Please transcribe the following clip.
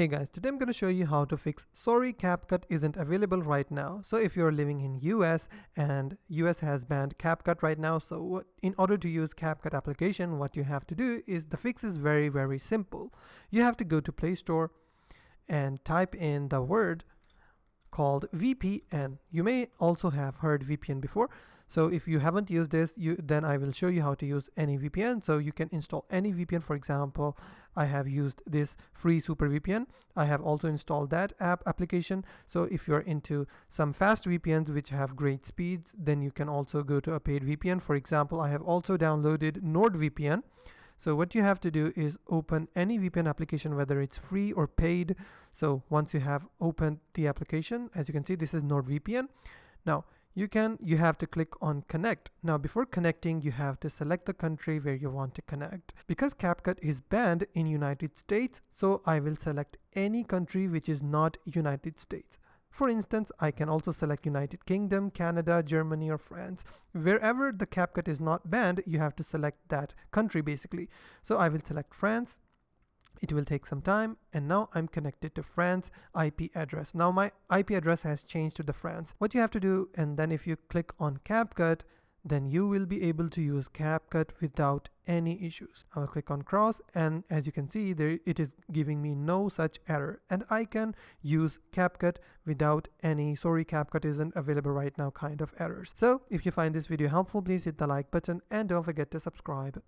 Hey guys, today I'm going to show you how to fix sorry CapCut isn't available right now. So if you're living in US and US has banned CapCut right now, so in order to use CapCut application, what you have to do is the fix is very simple. You have to go to Play Store and type in the word called VPN. You may also have heard VPN before. So if you haven't used this, then I will show you how to use any VPN. So you can install any VPN. For example, I have used this free Super VPN. I have also installed that application. So if you're into some fast VPNs which have great speeds, then you can also go to a paid VPN. For example, I have also downloaded NordVPN. So what you have to do is open any VPN application, whether it's free or paid. So once you have opened the application, as you can see, this is NordVPN. Now you have to click on connect. Now before connecting, you have to select the country where you want to connect. Because CapCut is banned in United States, so I will select any country which is not United States. For instance, I can also select United Kingdom, Canada, Germany, or France. Wherever the CapCut is not banned, you have to select that country basically. So I will select France. It will take some time, and now I'm connected to France IP address. Now my IP address has changed to the France. What you have to do, and then if you click on CapCut, then you will be able to use CapCut without any issues. I will click on cross, and as you can see there, it is giving me no such error, and I can use CapCut without any sorry CapCut isn't available right now kind of errors. So if you find this video helpful, please hit the like button and don't forget to subscribe.